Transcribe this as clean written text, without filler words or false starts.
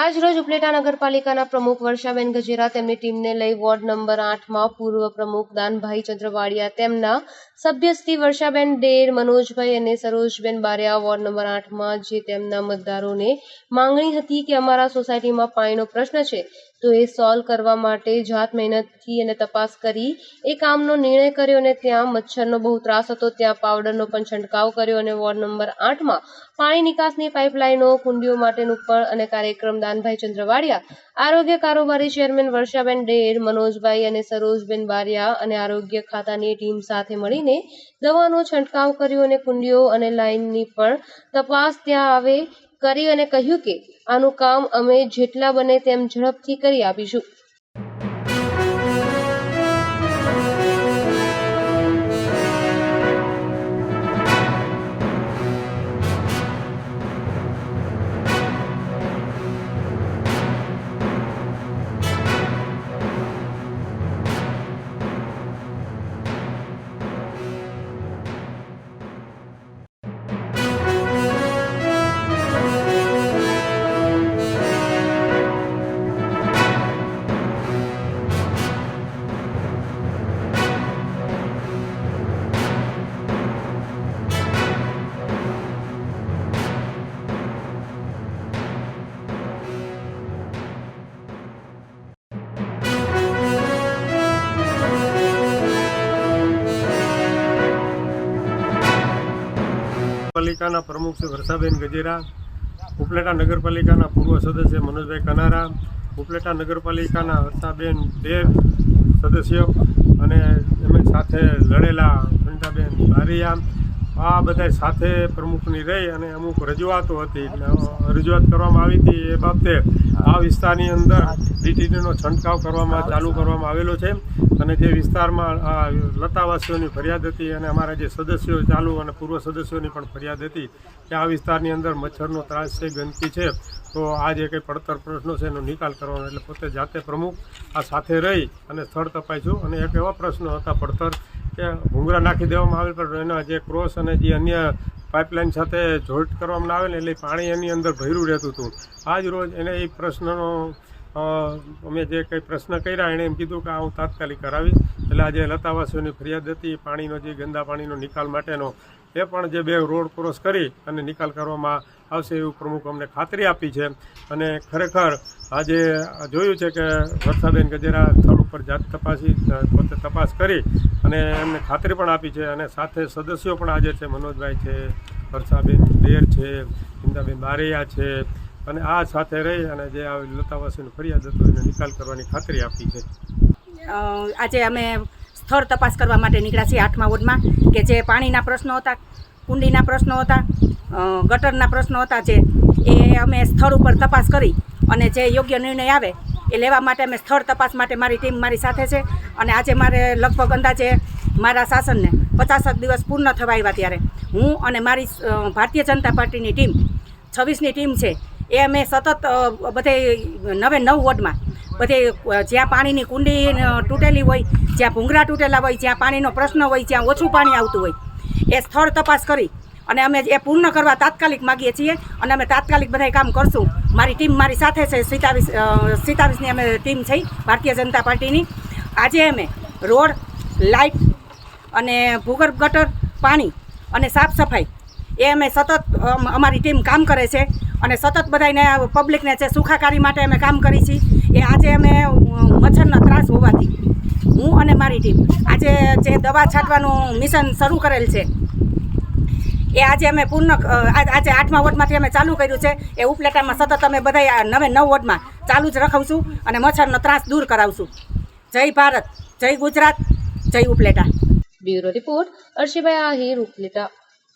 આજ રોજ ઉપલેટા નગરપાલિકાના પ્રમુખ વર્ષાબેન ગજેરા તેમની ટીમને લઈ વોર્ડ નંબર 8 માં પૂર્વ પ્રમુખ દાનભાઈ ચંદ્રવાડિયા, તેમના સભ્ય શ્રી વર્ષાબેન ડેર, મનોજભાઈ અને સરોજબેન બારિયા વોર્ડ નંબર 8 માં જે તેમના મતદારોને માંગણી હતી કે અમારા સોસાયટીમાં પાણીનો પ્રશ્ન છે તો એ સોલ્વ કરવા માટે જાત મહેનતથી અને તપાસ કરી એ કામનો નિર્ણય કર્યો અને ત્યાં મચ્છરનો બહુ ત્રાસ હતો, ત્યાં પાવડરનો પણ છંટકાવ કર્યો અને વોર્ડ નંબર 8 માં પાણી નિકાસની પાઇપલાઇનો, કુંડીઓ માટેનું પણ અને કાર્યક્રમ દાનભાઈ ચંદ્રવાડિયા, આરોગ્ય કારોબારી ચેરમેન વર્ષાબેન ડેર, મનોજભાઈ અને સરોજબેન બારિયા અને આરોગ્ય ખાતાની ટીમ સાથે મળીને દવાનો છંટકાવ કર્યો અને કુંડીઓ અને લાઇનની પણ તપાસ ત્યાં આવે કરી અને કહ્યું કે આનું કામ અમે જેટલા બને તેમ ઝડપથી કરી આપીશું। पालिकाना प्रमुख श्री वर्षाबेन गजेरा, उपलेटा नगरपालिकाना पूर्व सदस्य मनोजभाई कनारा, उपलेटा नगरपालिकाना वर्षाबेन डेर सदस्यो અને એમની સાથે લડેલા ઘંટાબેન બારિયા, આ બધા સાથે પ્રમુખની રહી અને અમુક રજૂઆતો હતી, રજૂઆત કરવામાં આવી હતી। એ બાબતે આ વિસ્તારની અંદર ડીટીડીનો છંટકાવ ચાલુ કરવામાં આવેલો છે અને જે વિસ્તારમાં લતાવાસીઓની ફરિયાદ હતી અને અમારા જે સદસ્યો ચાલુ અને પૂર્વ સદસ્યોની પણ ફરિયાદ હતી કે આ વિસ્તારની અંદર મચ્છરનો ત્રાસ છે, ગંદકી છે, તો આ જે કંઈ પડતર પ્રશ્નો છે એનો નિકાલ કરવાનો, એટલે પોતે જાતે પ્રમુખ આ સાથે રહી અને સ્થળ તપાસ્યું અને એક એવા પ્રશ્નો હતા પડતર કે ભૂંગળા નાખી દેવામાં આવે પણ એના જે ક્રોસ અને જે અન્ય પાઇપલાઇન સાથે જોઈન્ટ કરવામાં આવે ને એટલે પાણી એની અંદર ભર્યું રહેતું હતું। આજ રોજ એને એ પ્રશ્નનો અમે જે કંઈ પ્રશ્ન કર્યા એણે એમ કીધું કે હું તાત્કાલિક કરાવીશ, એટલે આજે લતાવાસીઓની ફરિયાદ હતી પાણીનો જે ગંદા પાણીનો નિકાલ માટેનો એ પણ જે 2 રોડ ક્રોસ કરી અને નિકાલ કરવામાં આવશે એવું પ્રમુખ અમને ખાતરી આપી છે। અને ખરેખર આજે જોયું છે કે વર્ષાબેન ગજેરા સ્થળ ઉપર જાત પોતે તપાસ કરી અને એમને ખાતરી પણ આપી છે અને સાથે સદસ્યો પણ આજે છે, મનોજભાઈ છે, વર્ષાબેન ડેર છે, ઇન્દાબેન બારિયા છે અને આ સાથે રહી અને જે આ લતાવાસીની ફરિયાદ હતો એને નિકાલ કરવાની ખાતરી આપી છે। આજે અમે સ્થળ તપાસ કરવા માટે નીકળ્યા છીએ 8મા વોર્ડમાં કે જે પાણીના પ્રશ્નો હતા, કુંડીના પ્રશ્નો હતા, ગટરના પ્રશ્નો હતા, જે એ અમે સ્થળ ઉપર તપાસ કરી અને જે યોગ્ય નિર્ણય આવે એ લેવા માટે અમે સ્થળ તપાસ માટે મારી ટીમ મારી સાથે છે। અને આજે મારે લગભગ અંદાજે મારા શાસનને 50 દિવસ પૂર્ણ થવા આવ્યા ત્યારે હું અને મારી ભારતીય જનતા પાર્ટીની ટીમ 26ની ટીમ છે એ અમે સતત બધે 9 વોર્ડમાં બધે જ્યાં પાણીની કુંડી તૂટેલી હોય, જ્યાં ભૂંગળા તૂટેલા હોય, જ્યાં પાણીનો પ્રશ્ન હોય, જ્યાં ઓછું પાણી આવતું હોય એ સ્થળ તપાસ કરી અને અમે એ પૂર્ણ કરવા તાત્કાલિક માગીએ છીએ અને અમે તાત્કાલિક બધા કામ કરશું। મારી ટીમ મારી સાથે છે, 27ની અમે ટીમ છે ભારતીય જનતા પાર્ટીની। આજે અમે રોડ, લાઇટ અને ભૂગર્ભ ગટર, પાણી અને સાફ સફાઈ એ અમે સતત અમારી ટીમ કામ કરે છે અને સતત બધાને પબ્લિકને જે સુખાકારી માટે અમે કામ કરી છીએ। એ આજે અમે મચ્છરનો ત્રાસ હોવાથી હું અને મારી ટીમ આજે જે દવા છાંટવાનું મિશન શરૂ કરેલ છે એ આજે અમે આજે 8મા વોર્ડમાંથી અમે ચાલુ કર્યું છે। એ ઉપલેટામાં સતત અમે બધા 9 વોર્ડમાં ચાલુ જ રખાવશું અને મચ્છરનો ત્રાસ દૂર કરાવશું। જય ભારત, જય ગુજરાત, જય ઉપલેટા। Bureau report, અર્શીભાઈ Ahir, Upleta.